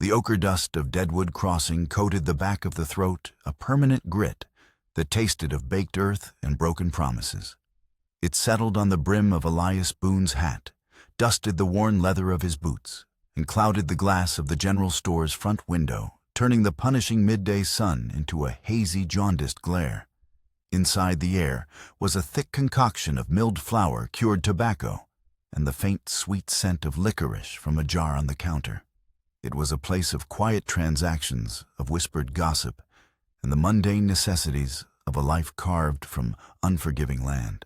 The ochre dust of Deadwood Crossing coated the back of the throat, a permanent grit that tasted of baked earth and broken promises. It settled on the brim of Elias Boone's hat, dusted the worn leather of his boots, and clouded the glass of the general store's front window, turning the punishing midday sun into a hazy, jaundiced glare. Inside the air was a thick concoction of milled flour, cured tobacco, and the faint, sweet scent of licorice from a jar on the counter. It was a place of quiet transactions, of whispered gossip, and the mundane necessities of a life carved from unforgiving land.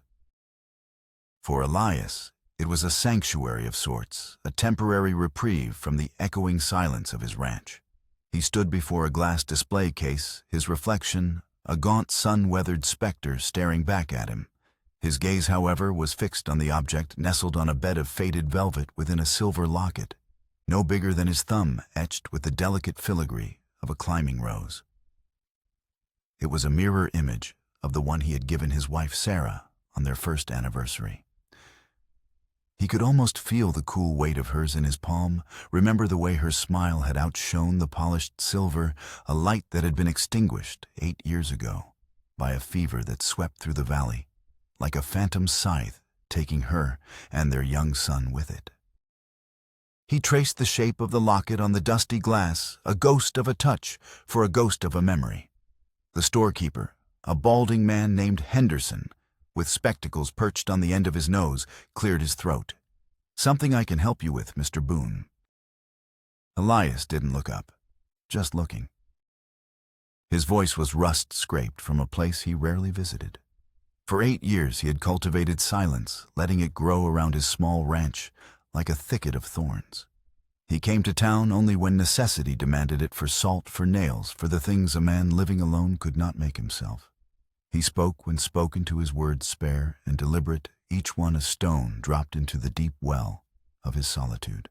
For Elias, it was a sanctuary of sorts, a temporary reprieve from the echoing silence of his ranch. He stood before a glass display case, his reflection, a gaunt, sun-weathered specter staring back at him. His gaze, however, was fixed on the object nestled on a bed of faded velvet within a silver locket, no bigger than his thumb, etched with the delicate filigree of a climbing rose. It was a mirror image of the one he had given his wife Sarah on their first anniversary. He could almost feel the cool weight of hers in his palm, remember the way her smile had outshone the polished silver, a light that had been extinguished 8 years ago by a fever that swept through the valley, like a phantom scythe taking her and their young son with it. He traced the shape of the locket on the dusty glass, a ghost of a touch for a ghost of a memory. The storekeeper, a balding man named Henderson, with spectacles perched on the end of his nose, cleared his throat. "Something I can help you with, Mr. Boone." Elias didn't look up, just looking. His voice was rust-scraped from a place he rarely visited. For 8 years he had cultivated silence, letting it grow around his small ranch like a thicket of thorns. He came to town only when necessity demanded it, for salt, for nails, for the things a man living alone could not make himself. He spoke when spoken to, his words spare and deliberate, each one a stone dropped into the deep well of his solitude.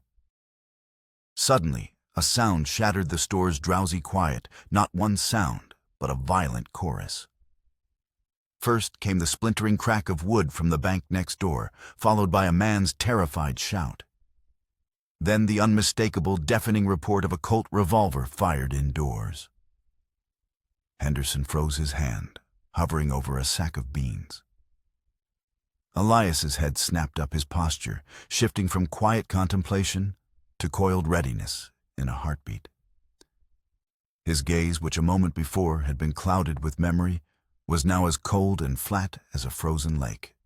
Suddenly, a sound shattered the store's drowsy quiet, not one sound, but a violent chorus. First came the splintering crack of wood from the bank next door, followed by a man's terrified shout. Then the unmistakable, deafening report of a Colt revolver fired indoors. Henderson froze his hand, hovering over a sack of beans. Elias's head snapped up, his posture shifting from quiet contemplation to coiled readiness in a heartbeat. His gaze, which a moment before had been clouded with memory, was now as cold and flat as a frozen lake.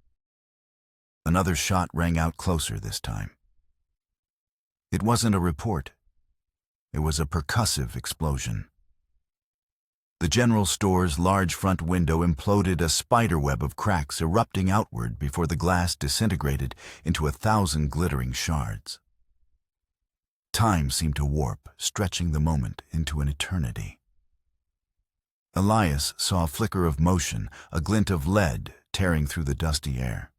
Another shot rang out closer this time. It wasn't a report. It was a percussive explosion. The general store's large front window imploded, a spiderweb of cracks erupting outward before the glass disintegrated into 1,000 glittering shards. Time seemed to warp, stretching the moment into an eternity. Elias saw a flicker of motion, a glint of lead tearing through the dusty air.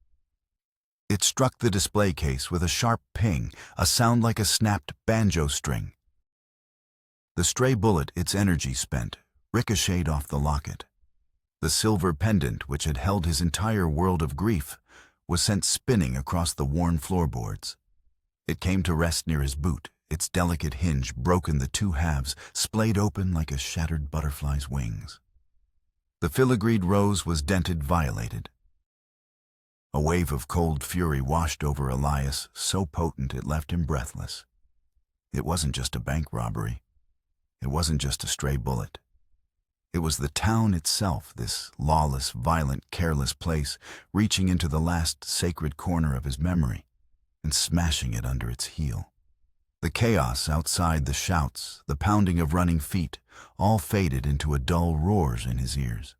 It struck the display case with a sharp ping, a sound like a snapped banjo string. The stray bullet, its energy spent, ricocheted off the locket. The silver pendant, which had held his entire world of grief, was sent spinning across the worn floorboards. It came to rest near his boot, its delicate hinge broken, the two halves splayed open like a shattered butterfly's wings. The filigreed rose was dented, violated. A wave of cold fury washed over Elias, so potent it left him breathless. It wasn't just a bank robbery. It wasn't just a stray bullet. It was the town itself, this lawless, violent, careless place, reaching into the last sacred corner of his memory and smashing it under its heel. The chaos outside, the shouts, the pounding of running feet, all faded into a dull roar in his ears.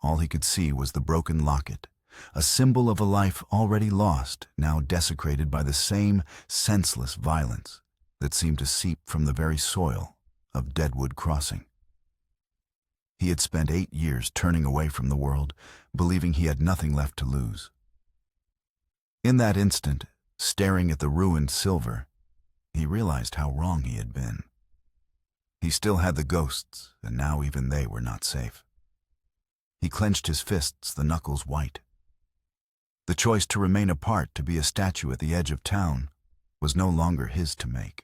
All he could see was the broken locket, a symbol of a life already lost, now desecrated by the same senseless violence that seemed to seep from the very soil of Deadwood Crossing. He had spent 8 years turning away from the world, believing he had nothing left to lose. In that instant, staring at the ruined silver, he realized how wrong he had been. He still had the ghosts, and now even they were not safe. He clenched his fists, the knuckles white. The choice to remain apart, to be a statue at the edge of town, was no longer his to make.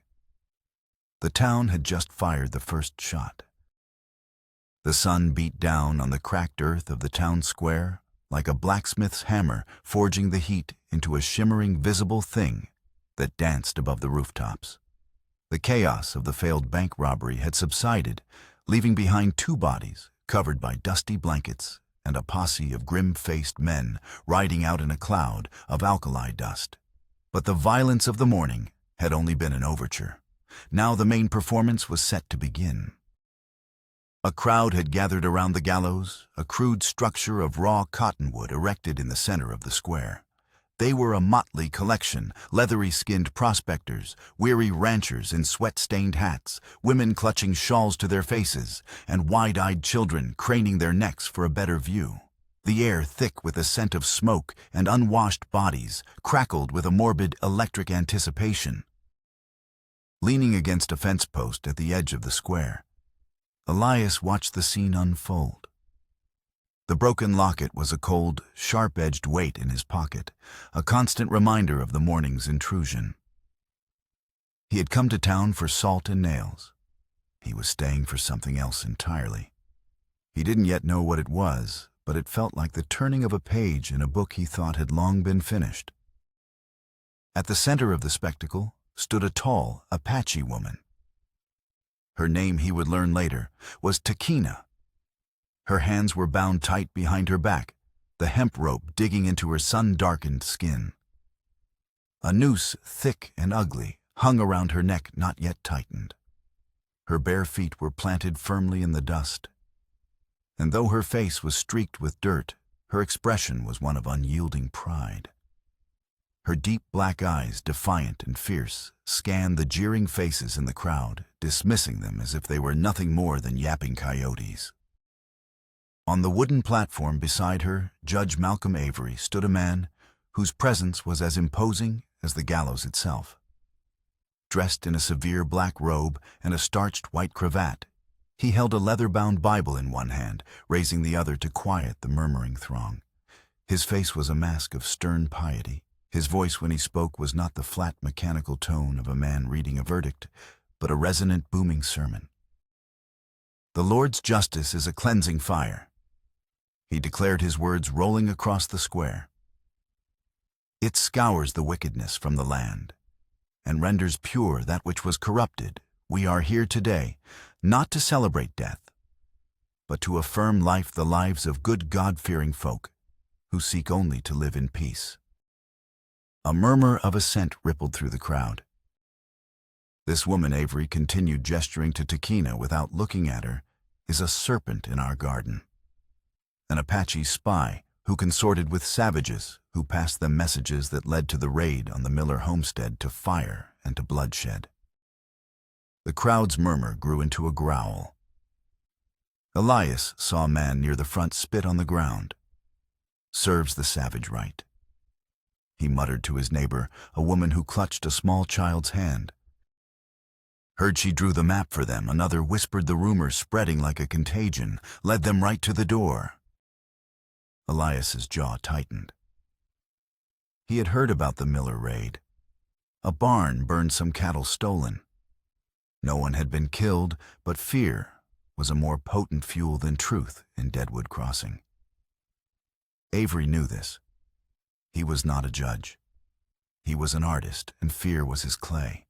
The town had just fired the first shot. The sun beat down on the cracked earth of the town square like a blacksmith's hammer, forging the heat into a shimmering visible thing that danced above the rooftops. The chaos of the failed bank robbery had subsided, leaving behind two bodies covered by dusty blankets and a posse of grim-faced men riding out in a cloud of alkali dust. But the violence of the morning had only been an overture. Now the main performance was set to begin. A crowd had gathered around the gallows, a crude structure of raw cottonwood erected in the center of the square. They were a motley collection, leathery-skinned prospectors, weary ranchers in sweat-stained hats, women clutching shawls to their faces, and wide-eyed children craning their necks for a better view. The air, thick with the scent of smoke and unwashed bodies, crackled with a morbid electric anticipation. Leaning against a fence post at the edge of the square, Elias watched the scene unfold. The broken locket was a cold, sharp-edged weight in his pocket, a constant reminder of the morning's intrusion. He had come to town for salt and nails. He was staying for something else entirely. He didn't yet know what it was, but it felt like the turning of a page in a book he thought had long been finished. At the center of the spectacle stood a tall Apache woman. Her name, he would learn later, was Takina. Her hands were bound tight behind her back, the hemp rope digging into her sun-darkened skin. A noose, thick and ugly, hung around her neck, not yet tightened. Her bare feet were planted firmly in the dust, and though her face was streaked with dirt, her expression was one of unyielding pride. Her deep black eyes, defiant and fierce, scanned the jeering faces in the crowd, dismissing them as if they were nothing more than yapping coyotes. On the wooden platform beside her, Judge Malcolm Avery, stood a man whose presence was as imposing as the gallows itself. Dressed in a severe black robe and a starched white cravat, he held a leather-bound Bible in one hand, raising the other to quiet the murmuring throng. His face was a mask of stern piety. His voice when he spoke was not the flat, mechanical tone of a man reading a verdict, but a resonant, booming sermon. "The Lord's justice is a cleansing fire," he declared, his words rolling across the square. "It scours the wickedness from the land and renders pure that which was corrupted. We are here today, not to celebrate death, but to affirm life, the lives of good God-fearing folk who seek only to live in peace." A murmur of assent rippled through the crowd. "This woman," Avery continued, gesturing to Takina without looking at her, "is a serpent in our garden. An Apache spy who consorted with savages who passed them messages that led to the raid on the Miller homestead, to fire and to bloodshed." The crowd's murmur grew into a growl. Elias saw a man near the front spit on the ground. "Serves the savage right," he muttered to his neighbor, a woman who clutched a small child's hand. "Heard she drew the map for them," another whispered, the rumor spreading like a contagion, "led them right to the door." Elias's jaw tightened. He had heard about the Miller raid. A barn burned, some cattle stolen. No one had been killed, but fear was a more potent fuel than truth in Deadwood Crossing. Avery knew this. He was not a judge. He was an artist, and fear was his clay.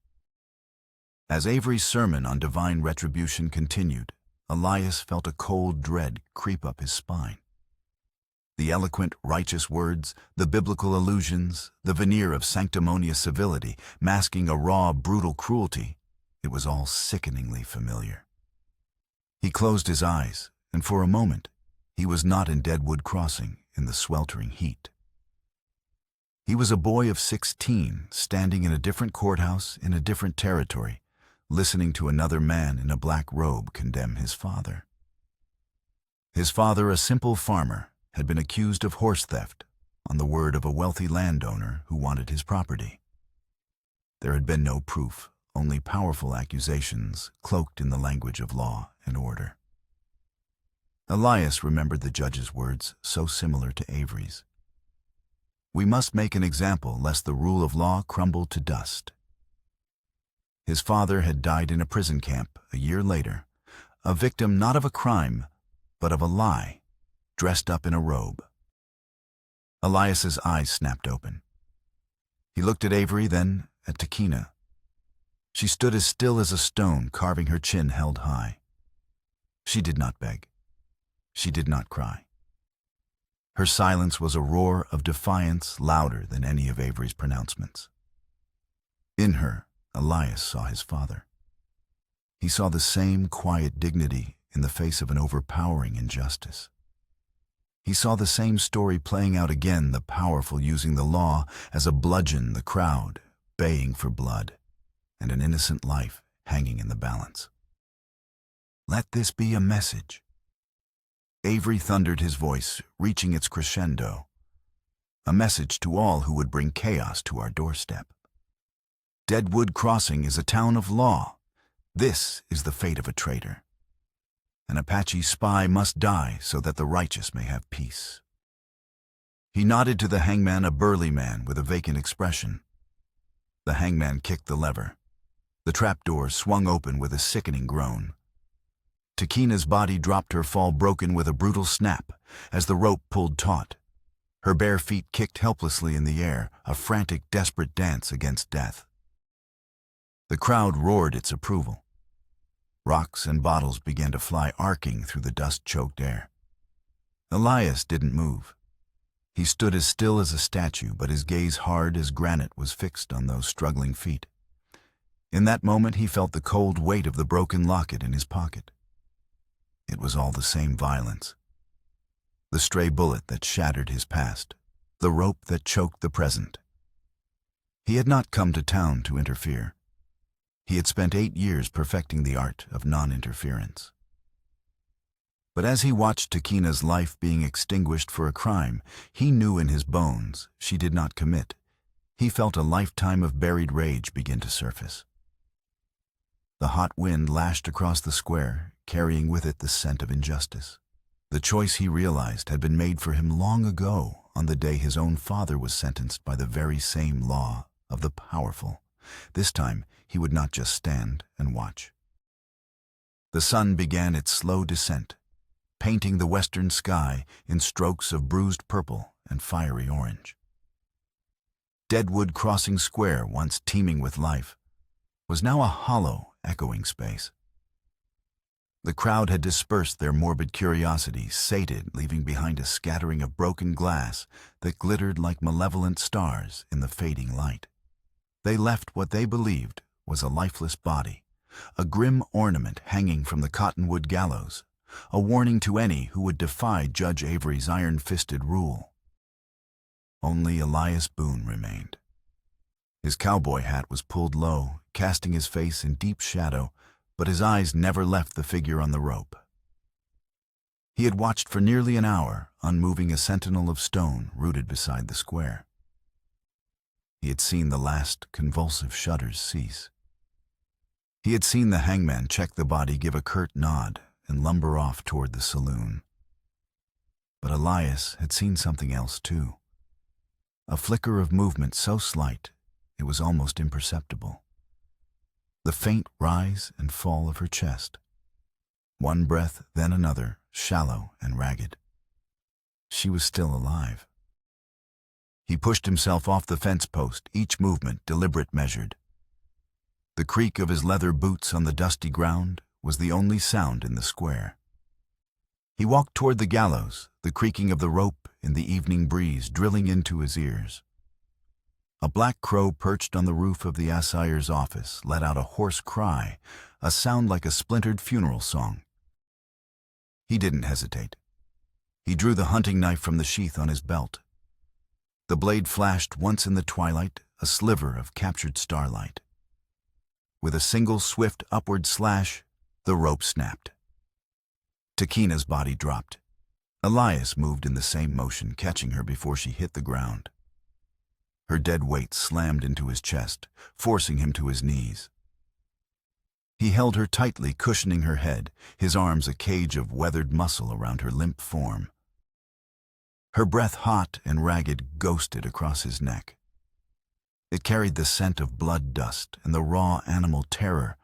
As Avery's sermon on divine retribution continued, Elias felt a cold dread creep up his spine. The eloquent, righteous words, the biblical allusions, the veneer of sanctimonious civility, masking a raw, brutal cruelty, it was all sickeningly familiar. He closed his eyes, and for a moment, he was not in Deadwood Crossing in the sweltering heat. He was a boy of 16, standing in a different courthouse in a different territory, listening to another man in a black robe condemn his father. His father, a simple farmer, had been accused of horse theft on the word of a wealthy landowner who wanted his property. There had been no proof, only powerful accusations cloaked in the language of law and order. Elias remembered the judge's words, so similar to Avery's. "We must make an example lest the rule of law crumble to dust." His father had died in a prison camp a year later, a victim not of a crime, but of a lie, dressed up in a robe. Elias's eyes snapped open. He looked at Avery, then at Takina. She stood as still as a stone, carving her chin held high. She did not beg. She did not cry. Her silence was a roar of defiance louder than any of Avery's pronouncements. In her, Elias saw his father. He saw the same quiet dignity in the face of an overpowering injustice. He saw the same story playing out again, the powerful using the law as a bludgeon, the crowd baying for blood, and an innocent life hanging in the balance. Let this be a message. Avery thundered his voice, reaching its crescendo. A message to all who would bring chaos to our doorstep. Deadwood Crossing is a town of law. This is the fate of a traitor. An Apache spy must die so that the righteous may have peace. He nodded to the hangman, a burly man with a vacant expression. The hangman kicked the lever. The trapdoor swung open with a sickening groan. Takina's body dropped, her fall broken with a brutal snap as the rope pulled taut. Her bare feet kicked helplessly in the air, a frantic, desperate dance against death. The crowd roared its approval. Rocks and bottles began to fly, arcing through the dust-choked air. Elias didn't move. He stood as still as a statue, but his gaze hard as granite was fixed on those struggling feet. In that moment he felt the cold weight of the broken locket in his pocket. It was all the same violence. The stray bullet that shattered his past, the rope that choked the present. He had not come to town to interfere. He had spent 8 years perfecting the art of non-interference. But as he watched Takina's life being extinguished for a crime he knew in his bones she did not commit, he felt a lifetime of buried rage begin to surface. The hot wind lashed across the square, carrying with it the scent of injustice. The choice, he realized, had been made for him long ago, on the day his own father was sentenced by the very same law of the powerful. This time, he would not just stand and watch. The sun began its slow descent, painting the western sky in strokes of bruised purple and fiery orange. Deadwood Crossing Square, once teeming with life, was now a hollow, echoing space. The crowd had dispersed, their morbid curiosity sated, leaving behind a scattering of broken glass that glittered like malevolent stars in the fading light. They left what they believed was a lifeless body, a grim ornament hanging from the cottonwood gallows, a warning to any who would defy Judge Avery's iron-fisted rule. Only Elias Boone remained. His cowboy hat was pulled low, casting his face in deep shadow, but his eyes never left the figure on the rope. He had watched for nearly an hour, unmoving, a sentinel of stone rooted beside the square. He had seen the last convulsive shudders cease. He had seen the hangman check the body, give a curt nod, and lumber off toward the saloon. But Elias had seen something else too. A flicker of movement so slight it was almost imperceptible. The faint rise and fall of her chest. One breath, then another, shallow and ragged. She was still alive. He pushed himself off the fence post, each movement deliberate, measured. The creak of his leather boots on the dusty ground was the only sound in the square. He walked toward the gallows, the creaking of the rope in the evening breeze drilling into his ears. A black crow perched on the roof of the assayer's office let out a hoarse cry, a sound like a splintered funeral song. He didn't hesitate. He drew the hunting knife from the sheath on his belt. The blade flashed once in the twilight, a sliver of captured starlight. With a single swift upward slash, the rope snapped. Takina's body dropped. Elias moved in the same motion, catching her before she hit the ground. Her dead weight slammed into his chest, forcing him to his knees. He held her tightly, cushioning her head, his arms a cage of weathered muscle around her limp form. Her breath, hot and ragged, ghosted across his neck. It carried the scent of blood dust and the raw animal terror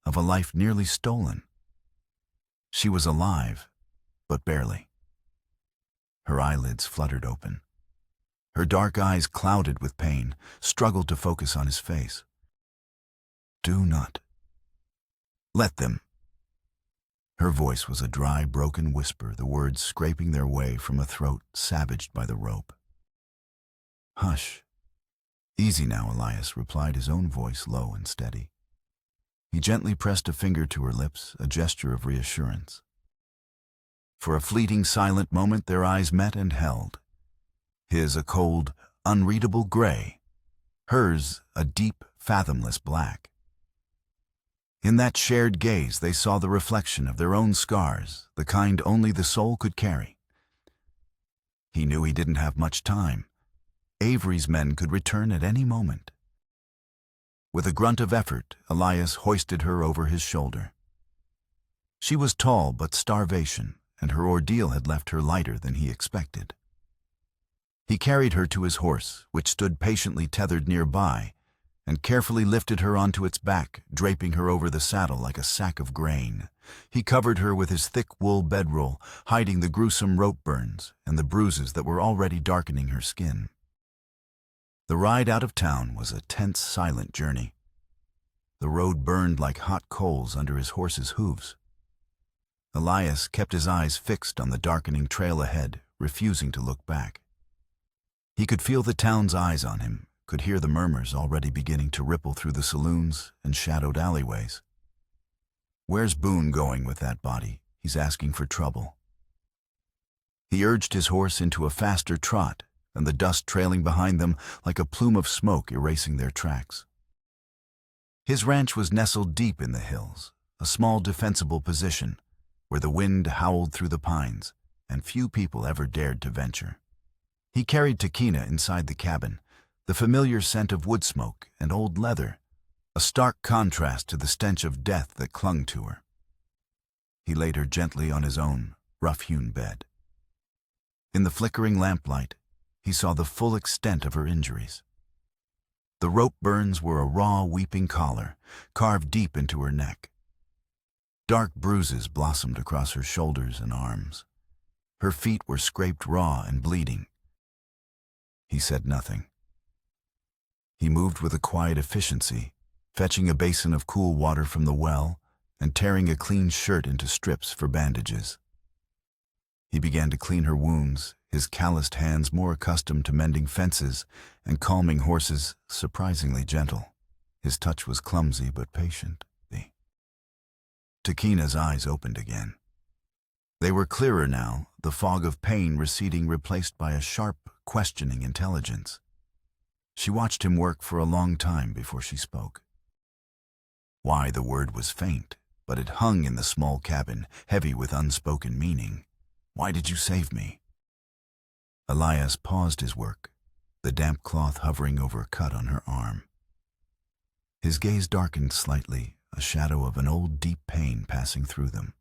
of a life nearly stolen. She was alive, but barely. Her eyelids fluttered open. Her dark eyes, clouded with pain, struggled to focus on his face. "Do not. Let them." Her voice was a dry, broken whisper, the words scraping their way from a throat savaged by the rope. "Hush. Easy now," Elias replied, his own voice low and steady. He gently pressed a finger to her lips, a gesture of reassurance. For a fleeting, silent moment, their eyes met and held. His a cold, unreadable gray, hers a deep, fathomless black. In that shared gaze, they saw the reflection of their own scars, the kind only the soul could carry. He knew he didn't have much time. Avery's men could return at any moment. With a grunt of effort, Elias hoisted her over his shoulder. She was tall but starvation, and her ordeal had left her lighter than he expected. He carried her to his horse, which stood patiently tethered nearby, and carefully lifted her onto its back, draping her over the saddle like a sack of grain. He covered her with his thick wool bedroll, hiding the gruesome rope burns and the bruises that were already darkening her skin. The ride out of town was a tense, silent journey. The road burned like hot coals under his horse's hooves. Elias kept his eyes fixed on the darkening trail ahead, refusing to look back. He could feel the town's eyes on him, could hear the murmurs already beginning to ripple through the saloons and shadowed alleyways. "Where's Boone going with that body? He's asking for trouble." He urged his horse into a faster trot, and the dust trailing behind them like a plume of smoke erasing their tracks. His ranch was nestled deep in the hills, a small defensible position, where the wind howled through the pines, and few people ever dared to venture. He carried Takina inside the cabin, the familiar scent of wood smoke and old leather, a stark contrast to the stench of death that clung to her. He laid her gently on his own, rough-hewn bed. In the flickering lamplight, he saw the full extent of her injuries. The rope burns were a raw, weeping collar, carved deep into her neck. Dark bruises blossomed across her shoulders and arms. Her feet were scraped raw and bleeding. He said nothing. He moved with a quiet efficiency, fetching a basin of cool water from the well and tearing a clean shirt into strips for bandages. He began to clean her wounds, his calloused hands more accustomed to mending fences and calming horses, surprisingly gentle. His touch was clumsy but patient. Takina's eyes opened again. They were clearer now, the fog of pain receding, replaced by a sharp, questioning intelligence. She watched him work for a long time before she spoke. Why, the word was faint, but it hung in the small cabin, heavy with unspoken meaning. "Why did you save me?" Elias paused his work, the damp cloth hovering over a cut on her arm. His gaze darkened slightly, a shadow of an old deep pain passing through them.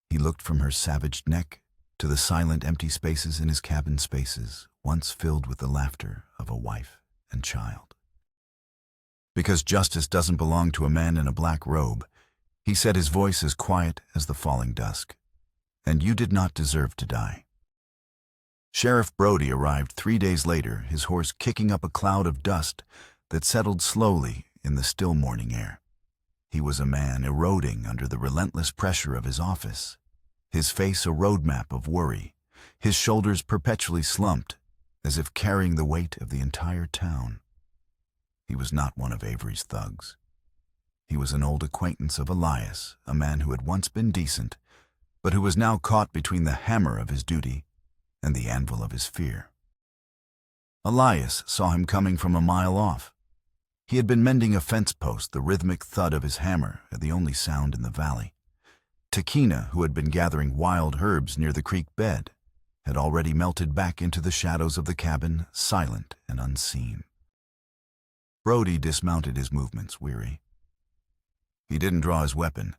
He looked from her savaged neck to the silent empty spaces in his cabin spaces, once filled with the laughter of a wife and child. "Because justice doesn't belong to a man in a black robe," he said, his voice as quiet as the falling dusk. "And you did not deserve to die." Sheriff Brody arrived 3 days later, his horse kicking up a cloud of dust that settled slowly in the still morning air. He was a man eroding under the relentless pressure of his office, his face a roadmap of worry, his shoulders perpetually slumped, as if carrying the weight of the entire town. He was not one of Avery's thugs. He was an old acquaintance of Elias, a man who had once been decent, but who was now caught between the hammer of his duty and the anvil of his fear. Elias saw him coming from a mile off. He had been mending a fence post, the rhythmic thud of his hammer the only sound in the valley. Takina, who had been gathering wild herbs near the creek bed, had already melted back into the shadows of the cabin, silent and unseen. Brody dismounted, his movements weary. He didn't draw his weapon.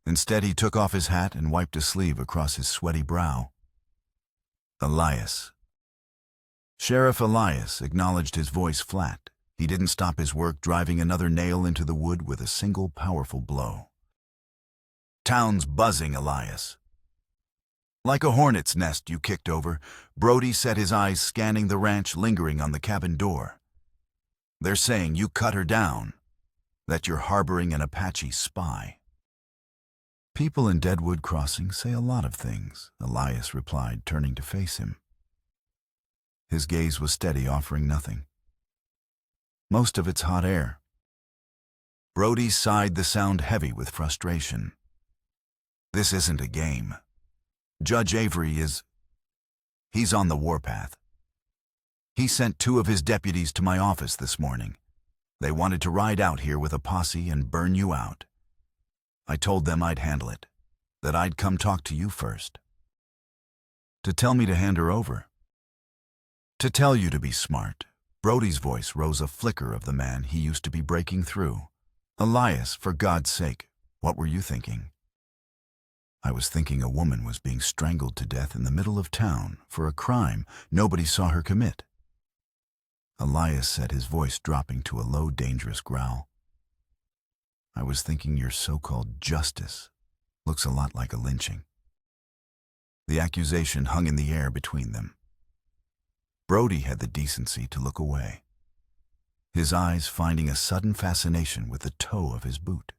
Instead, he took off his hat and wiped a sleeve across his sweaty brow. "Elias." Sheriff Elias acknowledged, his voice flat. He didn't stop his work, driving another nail into the wood with a single powerful blow. "Town's buzzing, Elias." Like a hornet's nest you kicked over, Brody set his eyes scanning the ranch, lingering on the cabin door. "They're saying you cut her down, that you're harboring an Apache spy." "People in Deadwood Crossing say a lot of things," Elias replied, turning to face him. His gaze was steady, offering nothing. "Most of it's hot air." Brody sighed, the sound heavy with frustration. "This isn't a game. Judge Avery he's on the warpath. He sent 2 of his deputies to my office this morning. They wanted to ride out here with a posse and burn you out. I told them I'd handle it, that I'd come talk to you first." "To tell me to hand her over?" "To tell you to be smart." Brody's voice rose, a flicker of the man he used to be breaking through. "Elias, for God's sake, what were you thinking?" "I was thinking a woman was being strangled to death in the middle of town for a crime nobody saw her commit." Elias said, his voice dropping to a low, dangerous growl. "I was thinking your so-called justice looks a lot like a lynching." The accusation hung in the air between them. Brody had the decency to look away, his eyes finding a sudden fascination with the toe of his boot.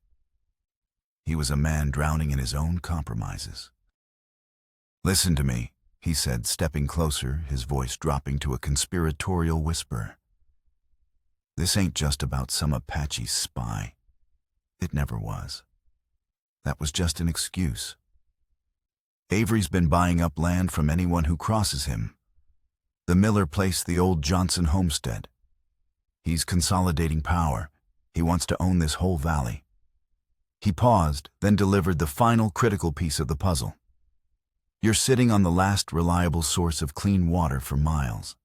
He was a man drowning in his own compromises. "Listen to me," he said, stepping closer, his voice dropping to a conspiratorial whisper. "This ain't just about some Apache spy. It never was. That was just an excuse. Avery's been buying up land from anyone who crosses him. The Miller place, the old Johnson homestead. He's consolidating power. He wants to own this whole valley." He paused, then delivered the final critical piece of the puzzle. "You're sitting on the last reliable source of clean water for miles.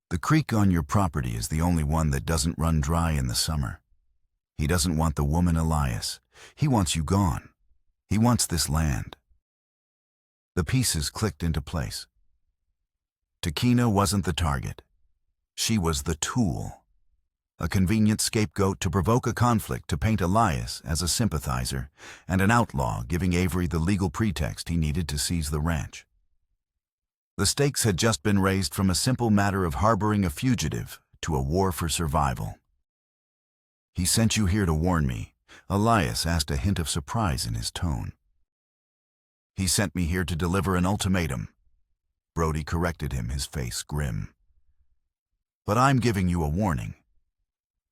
The creek on your property is the only one that doesn't run dry in the summer. He doesn't want the woman, Elias. He wants you gone. He wants this land." The pieces clicked into place. Takina wasn't the target. She was the tool. A convenient scapegoat to provoke a conflict, to paint Elias as a sympathizer and an outlaw, giving Avery the legal pretext he needed to seize the ranch. The stakes had just been raised from a simple matter of harboring a fugitive to a war for survival. "He sent you here to warn me," Elias asked, a hint of surprise in his tone. "He sent me here to deliver an ultimatum." Brody corrected him, his face grim. "But I'm giving you a warning.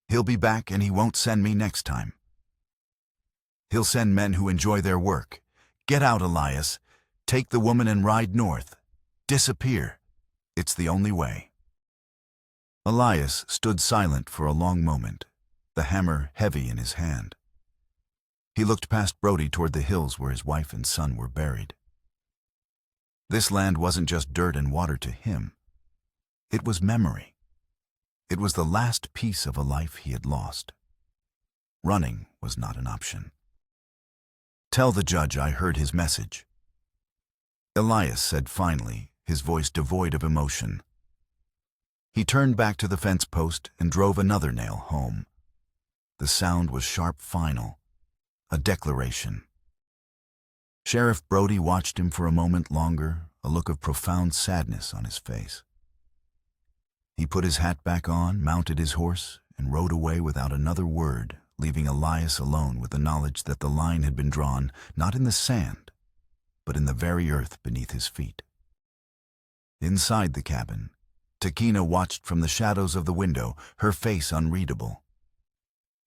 He'll be back, and he won't send me next time. He'll send men who enjoy their work. Get out, Elias. Take the woman and ride north. Disappear. It's the only way." Elias stood silent for a long moment, the hammer heavy in his hand. He looked past Brody toward the hills where his wife and son were buried. This land wasn't just dirt and water to him. It was memory. It was the last piece of a life he had lost. Running was not an option. "Tell the judge I heard his message," Elias said finally, his voice devoid of emotion. He turned back to the fence post and drove another nail home. The sound was sharp, final, a declaration. Sheriff Brody watched him for a moment longer, a look of profound sadness on his face. He put his hat back on, mounted his horse, and rode away without another word, leaving Elias alone with the knowledge that the line had been drawn not in the sand, but in the very earth beneath his feet. Inside the cabin, Takina watched from the shadows of the window, her face unreadable.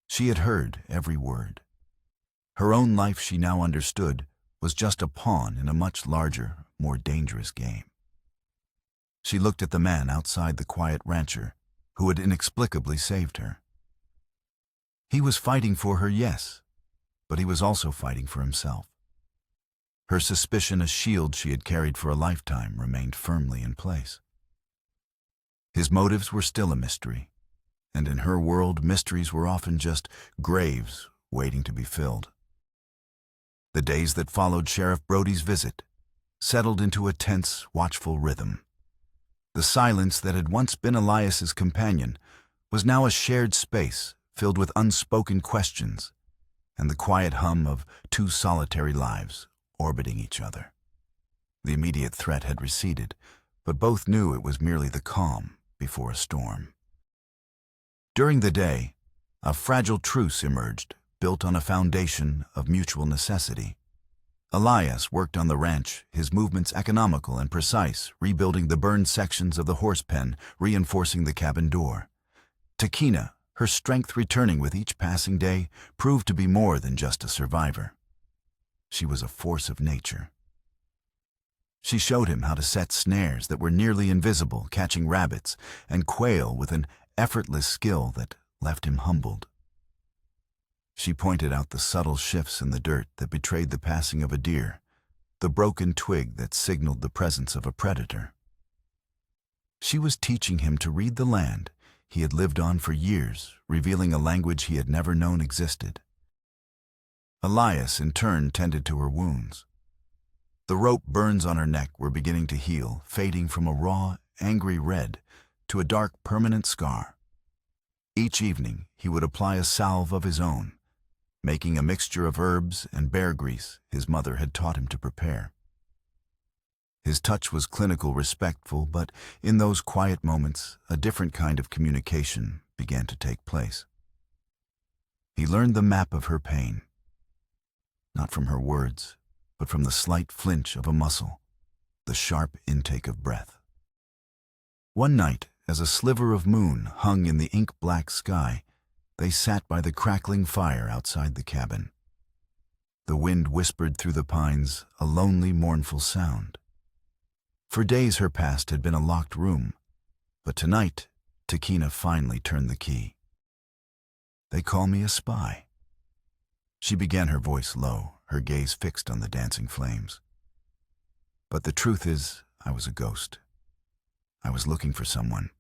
She had heard every word. Her own life, she now understood, was just a pawn in a much larger, more dangerous game. She looked at the man outside the quiet rancher who had inexplicably saved her. He was fighting for her, yes, but he was also fighting for himself. Her suspicion, a shield she had carried for a lifetime, remained firmly in place. His motives were still a mystery, and in her world, mysteries were often just graves waiting to be filled. The days that followed Sheriff Brody's visit settled into a tense, watchful rhythm. The silence that had once been Elias's companion was now a shared space filled with unspoken questions and the quiet hum of two solitary lives orbiting each other. The immediate threat had receded, but both knew it was merely the calm before a storm. During the day, a fragile truce emerged, built on a foundation of mutual necessity. Elias worked on the ranch, his movements economical and precise, rebuilding the burned sections of the horse pen, reinforcing the cabin door. Takina, her strength returning with each passing day, proved to be more than just a survivor. She was a force of nature. She showed him how to set snares that were nearly invisible, catching rabbits, and quail with an effortless skill that left him humbled. She pointed out the subtle shifts in the dirt that betrayed the passing of a deer, the broken twig that signaled the presence of a predator. She was teaching him to read the land he had lived on for years, revealing a language he had never known existed. Elias, in turn, tended to her wounds. The rope burns on her neck were beginning to heal, fading from a raw, angry red to a dark, permanent scar. Each evening, he would apply a salve of his own, making a mixture of herbs and bear grease his mother had taught him to prepare. His touch was clinical, respectful, but in those quiet moments, a different kind of communication began to take place. He learned the map of her pain, not from her words, but from the slight flinch of a muscle, the sharp intake of breath. One night, as a sliver of moon hung in the ink-black sky, they sat by the crackling fire outside the cabin. The wind whispered through the pines, a lonely, mournful sound. For days her past had been a locked room, but tonight, Takina finally turned the key. "They call me a spy." She began, her voice low, her gaze fixed on the dancing flames. "But the truth is, I was a ghost. I was looking for someone."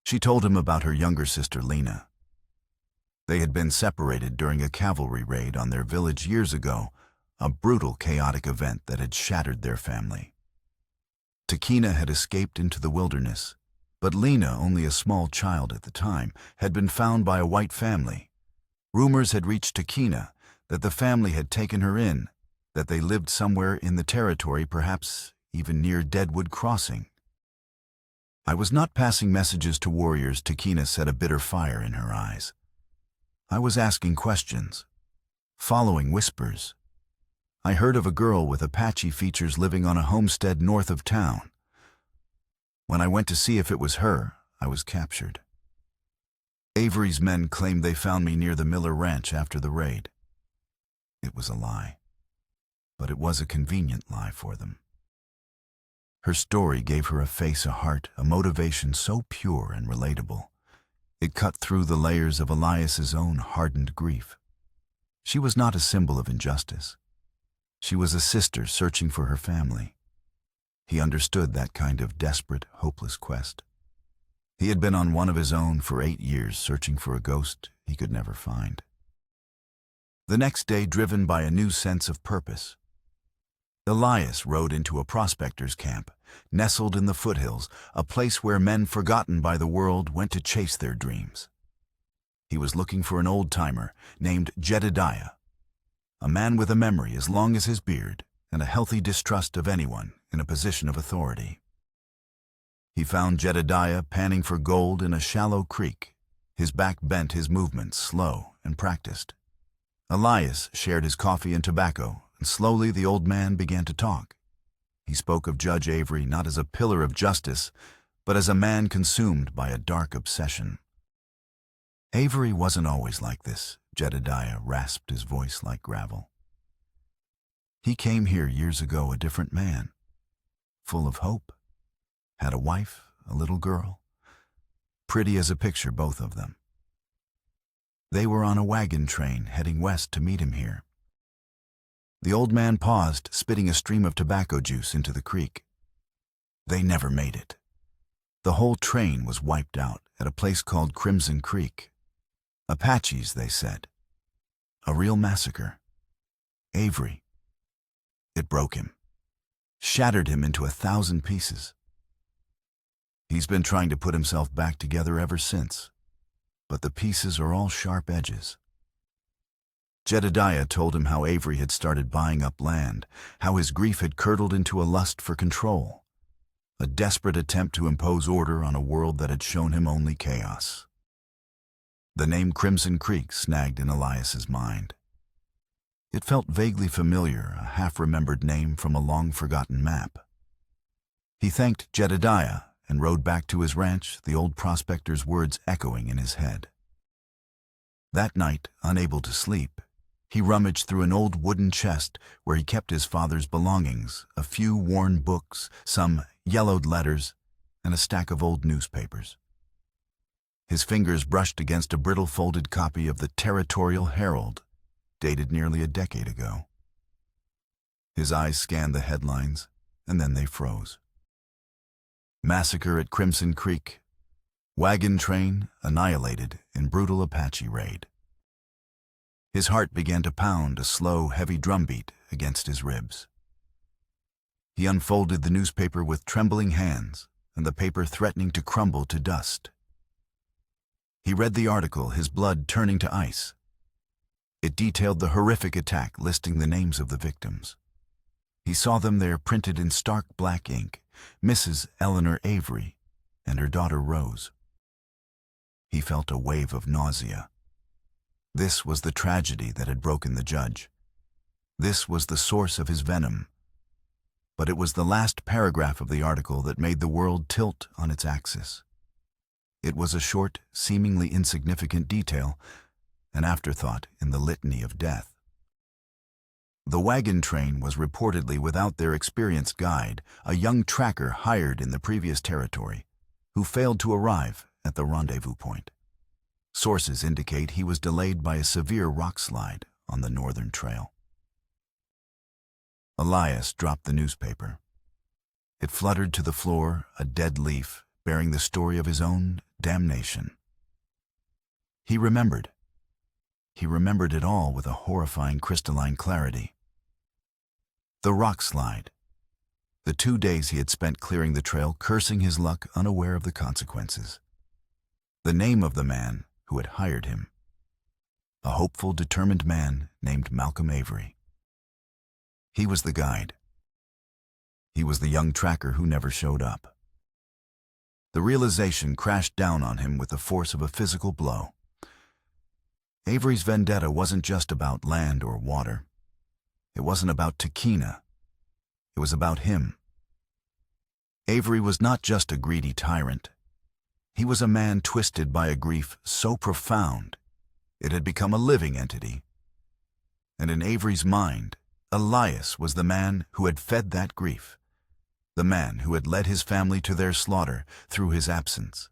She told him about her younger sister, Lena. They had been separated during a cavalry raid on their village years ago, a brutal, chaotic event that had shattered their family. Takina had escaped into the wilderness, but Lena, only a small child at the time, had been found by a white family. Rumors had reached Takina that the family had taken her in, that they lived somewhere in the territory, perhaps even near Deadwood Crossing. "I was not passing messages to warriors," Takina said, a bitter fire in her eyes. "I was asking questions, following whispers. I heard of a girl with Apache features living on a homestead north of town. When I went to see if it was her, I was captured. Avery's men claimed they found me near the Miller Ranch after the raid. It was a lie, but it was a convenient lie for them." Her story gave her a face, a heart, a motivation so pure and relatable. It cut through the layers of Elias's own hardened grief. She was not a symbol of injustice. She was a sister searching for her family. He understood that kind of desperate, hopeless quest. He had been on one of his own for 8 years, searching for a ghost he could never find. The next day, driven by a new sense of purpose, Elias rode into a prospector's camp, nestled in the foothills, a place where men forgotten by the world went to chase their dreams. He was looking for an old-timer named Jedediah, a man with a memory as long as his beard and a healthy distrust of anyone in a position of authority. He found Jedediah panning for gold in a shallow creek, his back bent, his movements slow and practiced. Elias shared his coffee and tobacco, and slowly the old man began to talk. He spoke of Judge Avery not as a pillar of justice, but as a man consumed by a dark obsession. "Avery wasn't always like this," Jedediah rasped, his voice like gravel. "He came here years ago a different man, full of hope, had a wife, a little girl, pretty as a picture, both of them. They were on a wagon train heading west to meet him here." The old man paused, spitting a stream of tobacco juice into the creek. "They never made it. The whole train was wiped out at a place called Crimson Creek. Apaches, they said. A real massacre. Avery. It broke him, shattered him into 1,000 pieces." He's been trying to put himself back together ever since, but the pieces are all sharp edges. Jedediah told him how Avery had started buying up land, how his grief had curdled into a lust for control, a desperate attempt to impose order on a world that had shown him only chaos. The name Crimson Creek snagged in Elias's mind. It felt vaguely familiar, a half-remembered name from a long-forgotten map. He thanked Jedediah and rode back to his ranch, the old prospector's words echoing in his head. That night, unable to sleep, he rummaged through an old wooden chest where he kept his father's belongings, a few worn books, some yellowed letters, and a stack of old newspapers. His fingers brushed against a brittle folded copy of the Territorial Herald, dated nearly a decade ago. His eyes scanned the headlines, and then they froze. Massacre at Crimson Creek. Wagon train annihilated in brutal Apache raid. His heart began to pound, a slow, heavy drumbeat against his ribs. He unfolded the newspaper with trembling hands, and the paper threatening to crumble to dust. He read the article, his blood turning to ice. It detailed the horrific attack, listing the names of the victims. He saw them there printed in stark black ink, Mrs. Eleanor Avery and her daughter Rose. He felt a wave of nausea. This was the tragedy that had broken the judge. This was the source of his venom. But it was the last paragraph of the article that made the world tilt on its axis. It was a short, seemingly insignificant detail, an afterthought in the litany of death. The wagon train was reportedly without their experienced guide, a young tracker hired in the previous territory, who failed to arrive at the rendezvous point. Sources indicate he was delayed by a severe rock slide on the northern trail. Elias dropped the newspaper. It fluttered to the floor, a dead leaf, bearing the story of his own damnation. He remembered. He remembered it all with a horrifying crystalline clarity. The rock slide. The 2 days he had spent clearing the trail, cursing his luck, unaware of the consequences. The name of the man who had hired him. A hopeful, determined man named Malcolm Avery. He was the guide. He was the young tracker who never showed up. The realization crashed down on him with the force of a physical blow. Avery's vendetta wasn't just about land or water. It wasn't about Tahkeena. It was about him. Avery was not just a greedy tyrant. He was a man twisted by a grief so profound it had become a living entity. And in Avery's mind, Elias was the man who had fed that grief, the man who had led his family to their slaughter through his absence.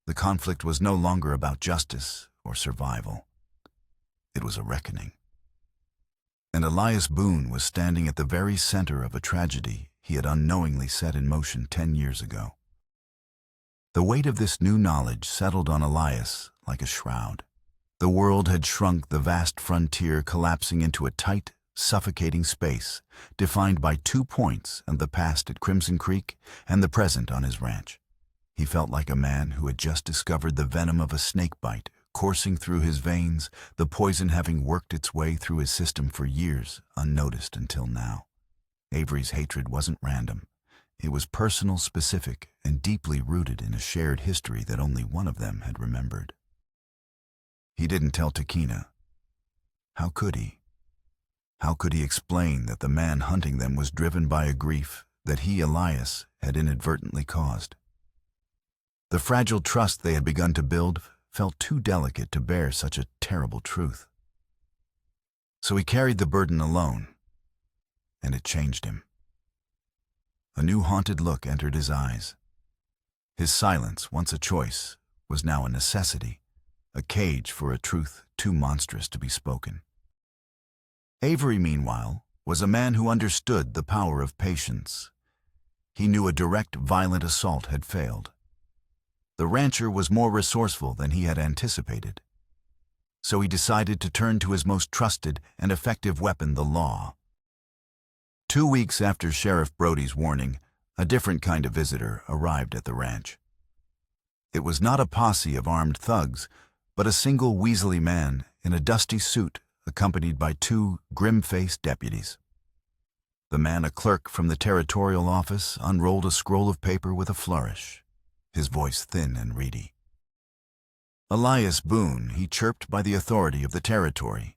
The conflict was no longer about justice or survival. It was a reckoning. And Elias Boone was standing at the very center of a tragedy he had unknowingly set in motion 10 years ago. The weight of this new knowledge settled on Elias like a shroud. The world had shrunk, the vast frontier collapsing into a tight, suffocating space, defined by 2 points and the past at Crimson Creek and the present on his ranch. He felt like a man who had just discovered the venom of a snake bite coursing through his veins, the poison having worked its way through his system for years, unnoticed until now. Avery's hatred wasn't random. It was personal, specific, and deeply rooted in a shared history that only one of them had remembered. He didn't tell Tahkeena. How could he? How could he explain that the man hunting them was driven by a grief that he, Elias, had inadvertently caused? The fragile trust they had begun to build felt too delicate to bear such a terrible truth. So he carried the burden alone, and it changed him. A new haunted look entered his eyes. His silence, once a choice, was now a necessity, a cage for a truth too monstrous to be spoken. Avery, meanwhile, was a man who understood the power of patience. He knew a direct, violent assault had failed. The rancher was more resourceful than he had anticipated. So he decided to turn to his most trusted and effective weapon, the law. 2 weeks after Sheriff Brody's warning, a different kind of visitor arrived at the ranch. It was not a posse of armed thugs, but a single weaselly man in a dusty suit accompanied by two grim-faced deputies. The man, a clerk from the territorial office, unrolled a scroll of paper with a flourish, his voice thin and reedy. Elias Boone, he chirped by the authority of the territory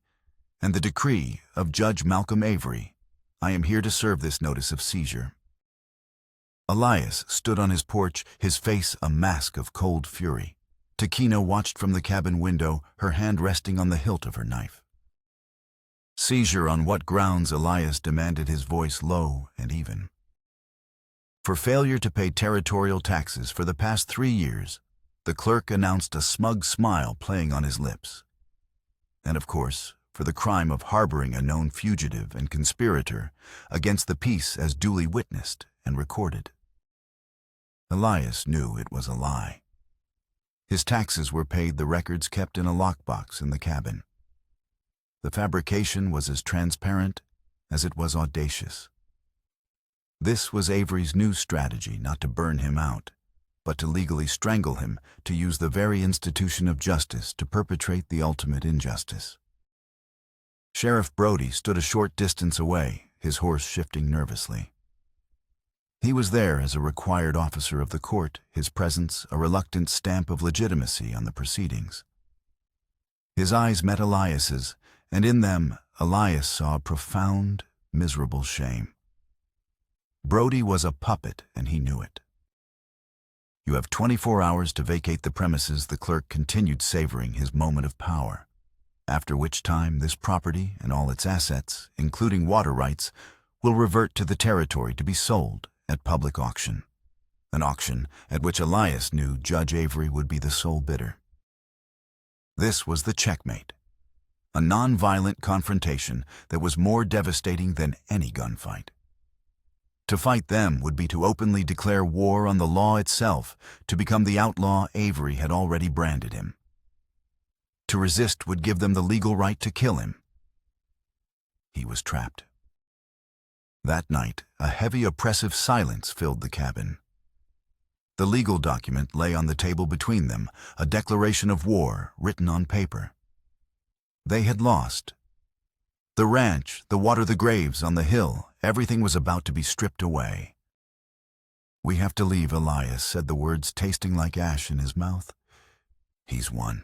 and the decree of Judge Malcolm Avery, I am here to serve this notice of seizure. Elias stood on his porch, his face a mask of cold fury. Takina watched from the cabin window, her hand resting on the hilt of her knife. Seizure on what grounds? Elias demanded, his voice low and even. For failure to pay territorial taxes for the past 3 years, the clerk announced, a smug smile playing on his lips. And of course, for the crime of harboring a known fugitive and conspirator against the peace as duly witnessed and recorded. Elias knew it was a lie. His taxes were paid, the records kept in a lockbox in the cabin. The fabrication was as transparent as it was audacious. This was Avery's new strategy, not to burn him out, but to legally strangle him, to use the very institution of justice to perpetrate the ultimate injustice. Sheriff Brody stood a short distance away, his horse shifting nervously. He was there as a required officer of the court, his presence a reluctant stamp of legitimacy on the proceedings. His eyes met Elias's, and in them Elias saw profound, miserable shame. Brody was a puppet, and he knew it. You have 24 hours to vacate the premises, the clerk continued, savoring his moment of power, after which time this property and all its assets, including water rights, will revert to the territory to be sold at public auction, an auction at which Elias knew Judge Avery would be the sole bidder. This was the checkmate, a non-violent confrontation that was more devastating than any gunfight. To fight them would be to openly declare war on the law itself, to become the outlaw Avery had already branded him. To resist would give them the legal right to kill him. He was trapped. That night, a heavy, oppressive silence filled the cabin. The legal document lay on the table between them, a declaration of war written on paper. They had lost. The ranch, the water, the graves on the hill, everything was about to be stripped away. We have to leave, Elias said, the words tasting like ash in his mouth. He's won.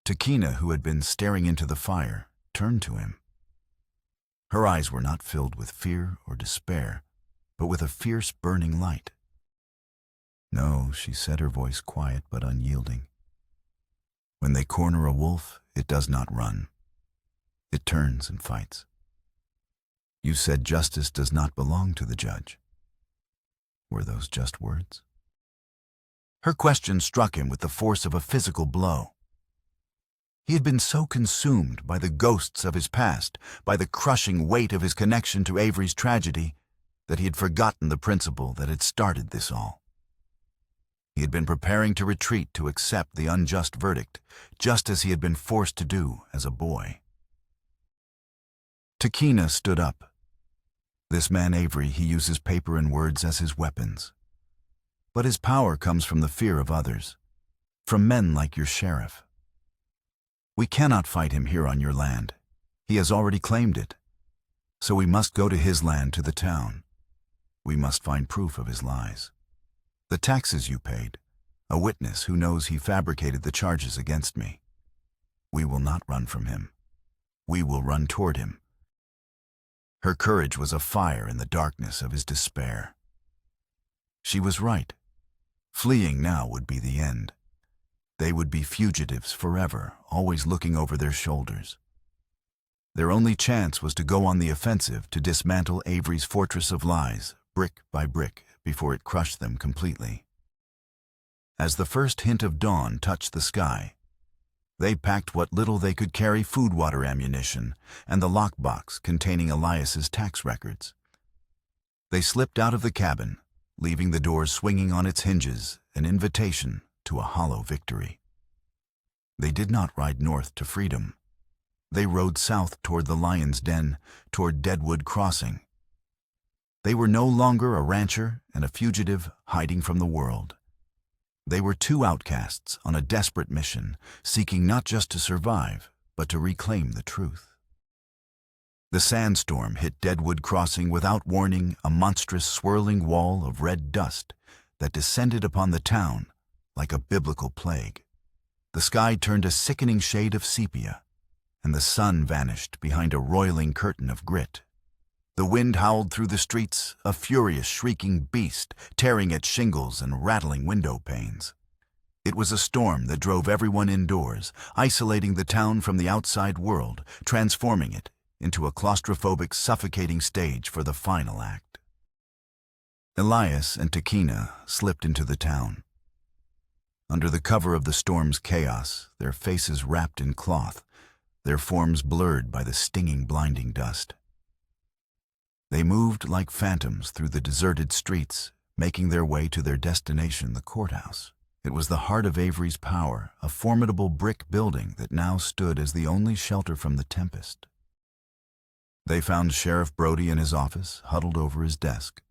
Takina, who had been staring into the fire, turned to him. Her eyes were not filled with fear or despair, but with a fierce, burning light. No, she said, her voice quiet but unyielding. When they corner a wolf, it does not run. It turns and fights. You said justice does not belong to the judge. Were those just words? Her question struck him with the force of a physical blow. He had been so consumed by the ghosts of his past, by the crushing weight of his connection to Avery's tragedy, that he had forgotten the principle that had started this all. He had been preparing to retreat, to accept the unjust verdict, just as he had been forced to do as a boy. Takina stood up. This man Avery, he uses paper and words as his weapons. But his power comes from the fear of others, from men like your sheriff. We cannot fight him here on your land. He has already claimed it. So we must go to his land, to the town. We must find proof of his lies. The taxes you paid, a witness who knows he fabricated the charges against me. We will not run from him. We will run toward him. Her courage was a fire in the darkness of his despair. She was right. Fleeing now would be the end. They would be fugitives forever, always looking over their shoulders. Their only chance was to go on the offensive, to dismantle Avery's fortress of lies, brick by brick, before it crushed them completely. As the first hint of dawn touched the sky, they packed what little they could carry, food, water, ammunition, and the lockbox containing Elias's tax records. They slipped out of the cabin, leaving the door swinging on its hinges, an invitation to a hollow victory. They did not ride north to freedom. They rode south toward the lion's den, toward Deadwood Crossing. They were no longer a rancher and a fugitive hiding from the world. They were two outcasts on a desperate mission, seeking not just to survive, but to reclaim the truth. The sandstorm hit Deadwood Crossing without warning, a monstrous swirling wall of red dust that descended upon the town like a biblical plague. The sky turned a sickening shade of sepia, and the sun vanished behind a roiling curtain of grit. The wind howled through the streets, a furious, shrieking beast, tearing at shingles and rattling window panes. It was a storm that drove everyone indoors, isolating the town from the outside world, transforming it into a claustrophobic, suffocating stage for the final act. Elias and Takina slipped into the town. Under the cover of the storm's chaos, their faces wrapped in cloth, their forms blurred by the stinging, blinding dust. They moved like phantoms through the deserted streets, making their way to their destination, the courthouse. It was the heart of Avery's power, a formidable brick building that now stood as the only shelter from the tempest. They found Sheriff Brody in his office, huddled over his desk,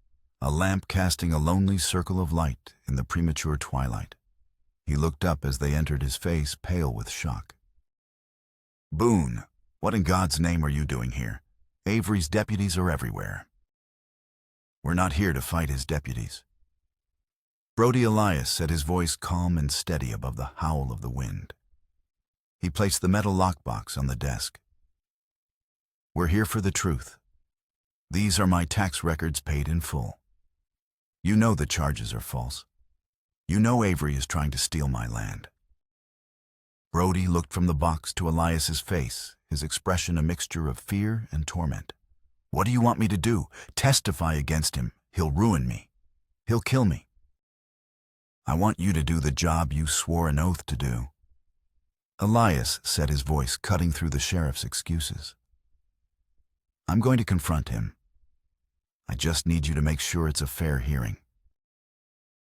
a lamp casting a lonely circle of light in the premature twilight. He looked up as they entered, his face pale with shock. "Boone, what in God's name are you doing here? Avery's deputies are everywhere." "We're not here to fight his deputies." Brody Elias said, his voice calm and steady above the howl of the wind. He placed the metal lockbox on the desk. "We're here for the truth. These are my tax records paid in full. You know the charges are false. You know Avery is trying to steal my land." Brody looked from the box to Elias's face, his expression a mixture of fear and torment. "What do you want me to do? Testify against him. He'll ruin me. He'll kill me." "I want you to do the job you swore an oath to do." Elias said, his voice cutting through the sheriff's excuses. "I'm going to confront him. I just need you to make sure it's a fair hearing."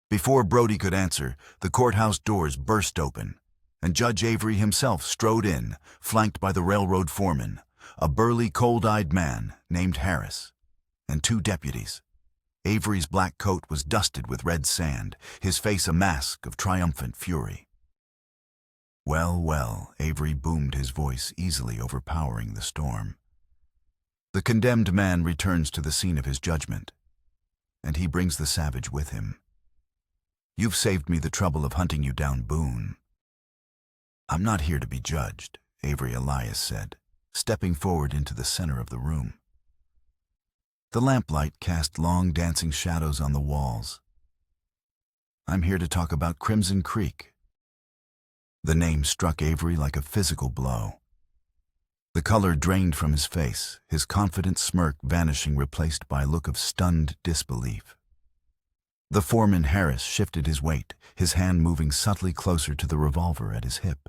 Before Brody could answer, the courthouse doors burst open, and Judge Avery himself strode in, flanked by the railroad foreman, a burly, cold-eyed man named Harris, and two deputies. Avery's black coat was dusted with red sand, his face a mask of triumphant fury. "Well, well," Avery boomed, his voice easily overpowering the storm. "The condemned man returns to the scene of his judgment, and he brings the savage with him. You've saved me the trouble of hunting you down, Boone." "I'm not here to be judged," Avery Elias said, stepping forward into the center of the room. The lamplight cast long dancing shadows on the walls. "I'm here to talk about Crimson Creek." The name struck Avery like a physical blow. The color drained from his face, his confident smirk vanishing, replaced by a look of stunned disbelief. The foreman Harris shifted his weight, his hand moving subtly closer to the revolver at his hip.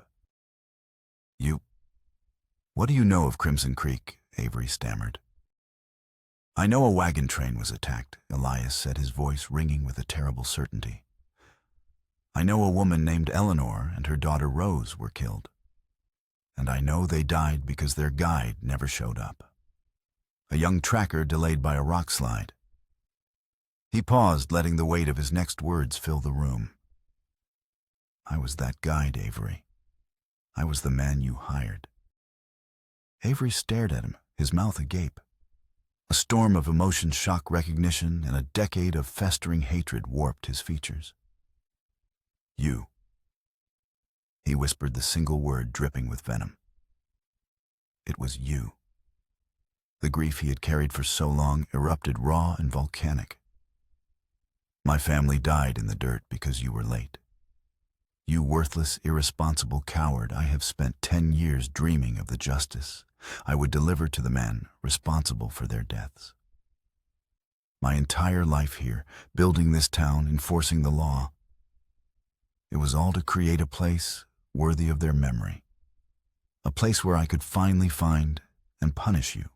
What do you know of Crimson Creek?" Avery stammered. "I know a wagon train was attacked," Elias said, his voice ringing with a terrible certainty. "I know a woman named Eleanor and her daughter Rose were killed. And I know they died because their guide never showed up. A young tracker delayed by a rock slide." He paused, letting the weight of his next words fill the room. "I was that guide, Avery. I was the man you hired." Avery stared at him, his mouth agape. A storm of emotion, shock, recognition, and a decade of festering hatred warped his features. "You." He whispered the single word dripping with venom. It was you. The grief he had carried for so long erupted raw and volcanic. "My family died in the dirt because you were late. You worthless, irresponsible coward, I have spent 10 years dreaming of the justice I would deliver to the men responsible for their deaths. My entire life here, building this town, enforcing the law, it was all to create a place worthy of their memory, a place where I could finally find and punish you."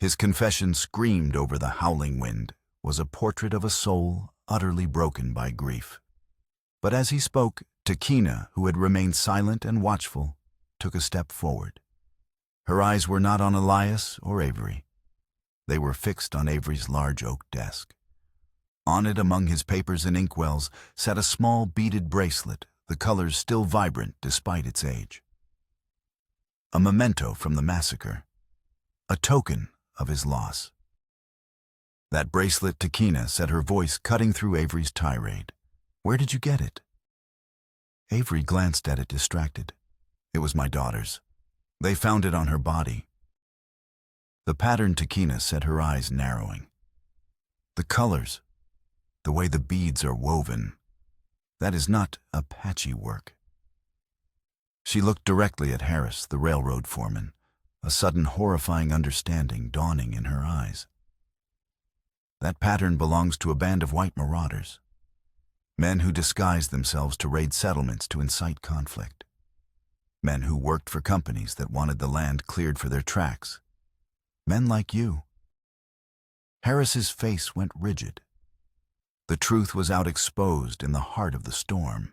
His confession, screamed over the howling wind, was a portrait of a soul utterly broken by grief. But as he spoke, Takina, who had remained silent and watchful, took a step forward. Her eyes were not on Elias or Avery. They were fixed on Avery's large oak desk. On it, among his papers and inkwells, sat a small beaded bracelet, the colors still vibrant despite its age. A memento from the massacre, a token of his loss. That bracelet, Takina said, her voice cutting through Avery's tirade. "Where did you get it?" Avery glanced at it, distracted. "It was my daughter's. They found it on her body." The pattern, Takina said, her eyes narrowing. "The colors, the way the beads are woven, that is not Apache work." She looked directly at Harris, the railroad foreman, a sudden horrifying understanding dawning in her eyes. "That pattern belongs to a band of white marauders, men who disguised themselves to raid settlements to incite conflict, men who worked for companies that wanted the land cleared for their tracks, men like you." Harris's face went rigid. The truth was out exposed in the heart of the storm.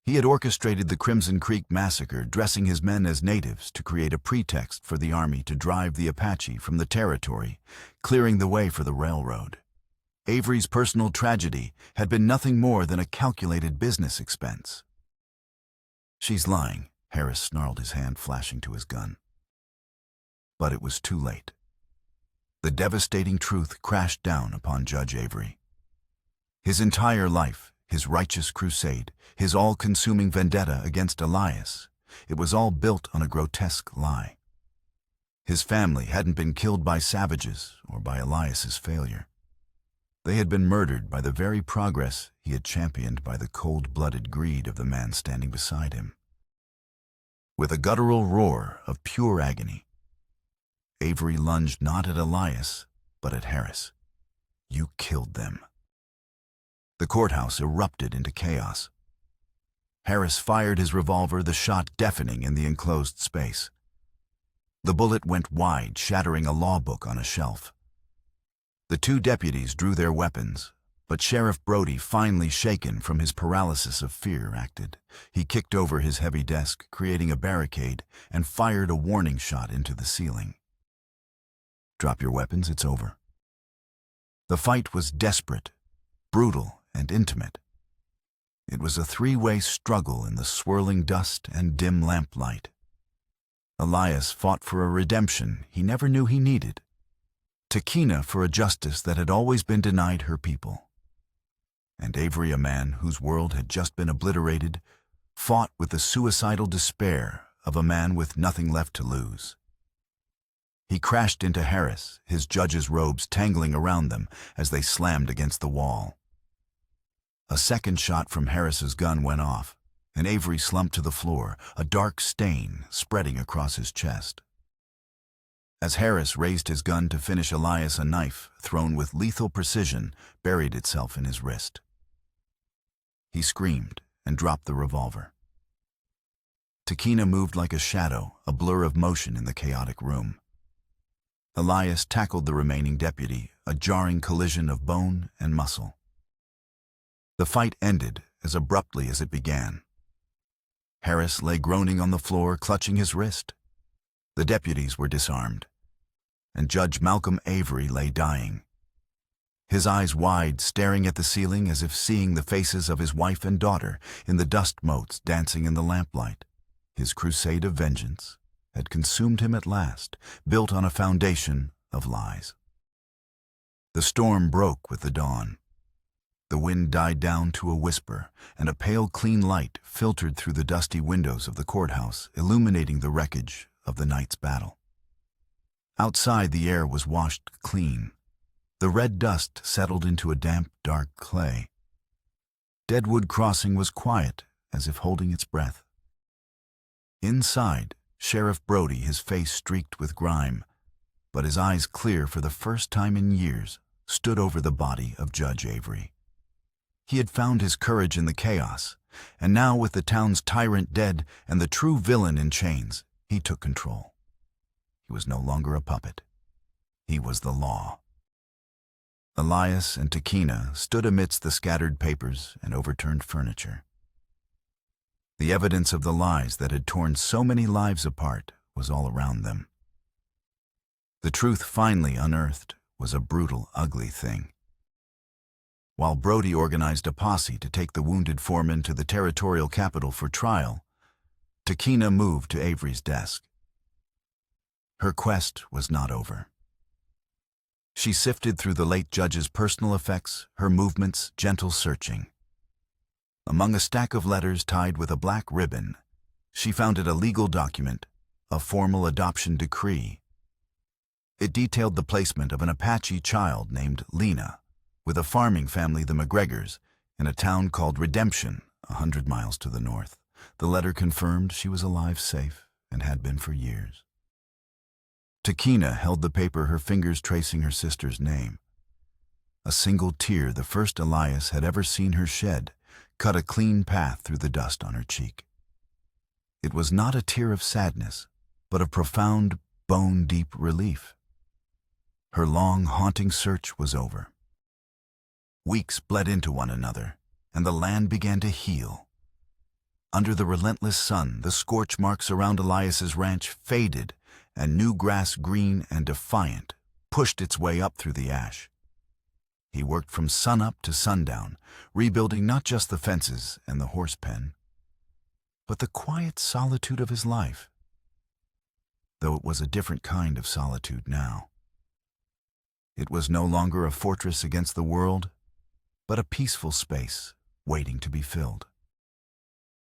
He had orchestrated the Crimson Creek massacre, dressing his men as natives to create a pretext for the army to drive the Apache from the territory, clearing the way for the railroad. Avery's personal tragedy had been nothing more than a calculated business expense. "She's lying," Harris snarled, his hand flashing to his gun. But it was too late. The devastating truth crashed down upon Judge Avery. His entire life, his righteous crusade, his all-consuming vendetta against Elias, it was all built on a grotesque lie. His family hadn't been killed by savages or by Elias's failure. They had been murdered by the very progress he had championed, by the cold-blooded greed of the man standing beside him. With a guttural roar of pure agony, Avery lunged not at Elias, but at Harris. "You killed them." The courthouse erupted into chaos. Harris fired his revolver, the shot deafening in the enclosed space. The bullet went wide, shattering a law book on a shelf. The two deputies drew their weapons, but Sheriff Brody, finally shaken from his paralysis of fear, acted. He kicked over his heavy desk, creating a barricade, and fired a warning shot into the ceiling. "Drop your weapons, it's over." The fight was desperate, brutal, and intimate. It was a three-way struggle in the swirling dust and dim lamplight. Elias fought for a redemption he never knew he needed. Takina for a justice that had always been denied her people. And Avery, a man whose world had just been obliterated, fought with the suicidal despair of a man with nothing left to lose. He crashed into Harris, his judge's robes tangling around them as they slammed against the wall. A second shot from Harris's gun went off, and Avery slumped to the floor, a dark stain spreading across his chest. As Harris raised his gun to finish Elias, a knife, thrown with lethal precision, buried itself in his wrist. He screamed and dropped the revolver. Takina moved like a shadow, a blur of motion in the chaotic room. Elias tackled the remaining deputy, a jarring collision of bone and muscle. The fight ended as abruptly as it began. Harris lay groaning on the floor, clutching his wrist. The deputies were disarmed, and Judge Malcolm Avery lay dying. His eyes wide, staring at the ceiling as if seeing the faces of his wife and daughter in the dust motes dancing in the lamplight. His crusade of vengeance had consumed him at last, built on a foundation of lies. The storm broke with the dawn. The wind died down to a whisper, and a pale, clean light filtered through the dusty windows of the courthouse, illuminating the wreckage of the night's battle. Outside, the air was washed clean. The red dust settled into a damp, dark clay. Deadwood Crossing was quiet, as if holding its breath. Inside, Sheriff Brody, his face streaked with grime, but his eyes clear for the first time in years, stood over the body of Judge Avery. He had found his courage in the chaos, and now, with the town's tyrant dead and the true villain in chains, he took control. He was no longer a puppet. He was the law. Elias and Takina stood amidst the scattered papers and overturned furniture. The evidence of the lies that had torn so many lives apart was all around them. The truth finally unearthed was a brutal, ugly thing. While Brody organized a posse to take the wounded foreman to the territorial capital for trial, Takina moved to Avery's desk. Her quest was not over. She sifted through the late judge's personal effects, her movements gentle searching. Among a stack of letters tied with a black ribbon, she found a legal document, a formal adoption decree. It detailed the placement of an Apache child named Lena with a farming family, the McGregors, in a town called Redemption, 100 miles to the north. The letter confirmed she was alive, safe, and had been for years. Takina held the paper, her fingers tracing her sister's name. A single tear, the first Elias had ever seen her shed, cut a clean path through the dust on her cheek. It was not a tear of sadness, but of profound, bone-deep relief. Her long, haunting search was over. Weeks bled into one another, and the land began to heal. Under the relentless sun, the scorch marks around Elias's ranch faded, and new grass, green and defiant, pushed its way up through the ash. He worked from sunup to sundown, rebuilding not just the fences and the horse pen, but the quiet solitude of his life. Though it was a different kind of solitude now. It was no longer a fortress against the world, but a peaceful space waiting to be filled.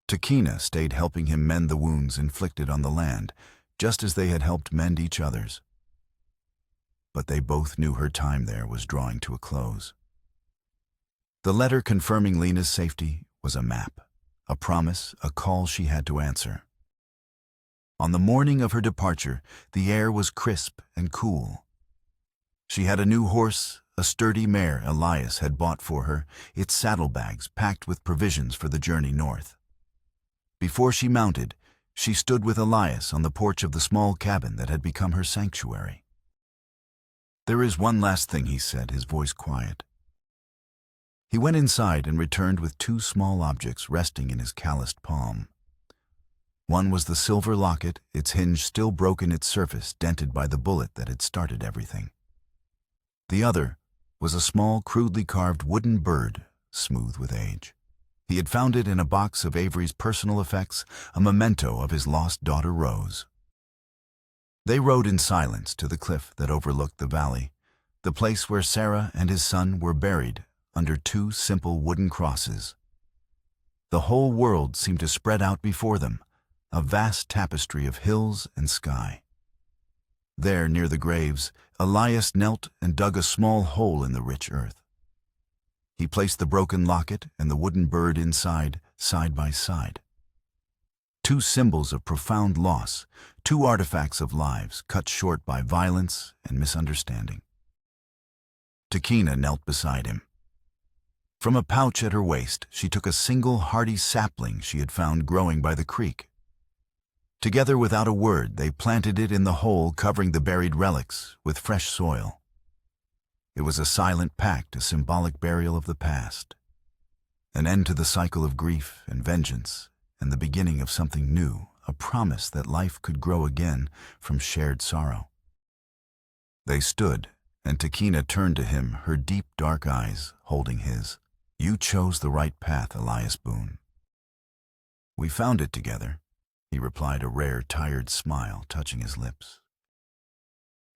Takina stayed helping him mend the wounds inflicted on the land, just as they had helped mend each other's. But they both knew her time there was drawing to a close. The letter confirming Lena's safety was a map, a promise, a call she had to answer. On the morning of her departure, the air was crisp and cool. She had a new horse, a sturdy mare Elias had bought for her, its saddlebags packed with provisions for the journey north. Before she mounted, she stood with Elias on the porch of the small cabin that had become her sanctuary. "There is one last thing," he said, his voice quiet. He went inside and returned with two small objects resting in his calloused palm. One was the silver locket, its hinge still broken, its surface dented by the bullet that had started everything. The other was a small, crudely carved wooden bird, smooth with age. He had found it in a box of Avery's personal effects, a memento of his lost daughter Rose. They rode in silence to the cliff that overlooked the valley, the place where Sarah and his son were buried under two simple wooden crosses. The whole world seemed to spread out before them, a vast tapestry of hills and sky. There, near the graves, Elias knelt and dug a small hole in the rich earth. He placed the broken locket and the wooden bird inside, side by side. Two symbols of profound loss, two artifacts of lives cut short by violence and misunderstanding. Takina knelt beside him. From a pouch at her waist, she took a single hardy sapling she had found growing by the creek. Together, without a word, they planted it in the hole covering the buried relics with fresh soil. It was a silent pact, a symbolic burial of the past, an end to the cycle of grief and vengeance, and the beginning of something new, a promise that life could grow again from shared sorrow. They stood, and Takina turned to him, her deep, dark eyes holding his. "You chose the right path, Elias Boone." "We found it together," he replied, a rare, tired smile touching his lips.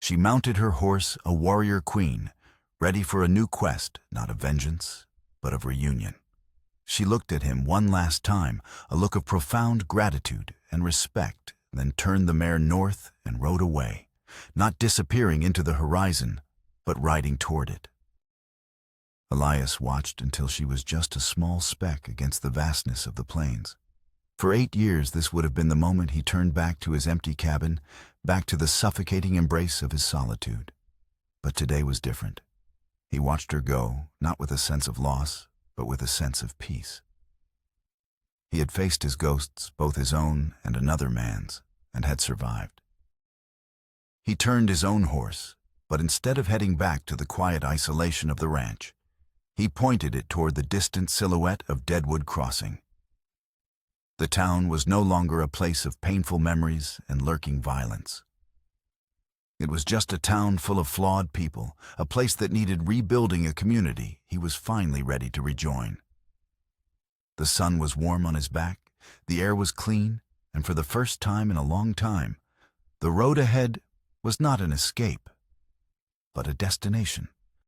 She mounted her horse, a warrior queen, ready for a new quest, not of vengeance, but of reunion. She looked at him one last time, a look of profound gratitude and respect, then turned the mare north and rode away, not disappearing into the horizon, but riding toward it. Elias watched until she was just a small speck against the vastness of the plains. For 8 years, this would have been the moment he turned back to his empty cabin, back to the suffocating embrace of his solitude. But today was different. He watched her go, not with a sense of loss, but with a sense of peace. He had faced his ghosts, both his own and another man's, and had survived. He turned his own horse, but instead of heading back to the quiet isolation of the ranch, he pointed it toward the distant silhouette of Deadwood Crossing. The town was no longer a place of painful memories and lurking violence. It was just a town full of flawed people, a place that needed rebuilding, a community he was finally ready to rejoin. The sun was warm on his back, the air was clean, and for the first time in a long time, the road ahead was not an escape, but a destination.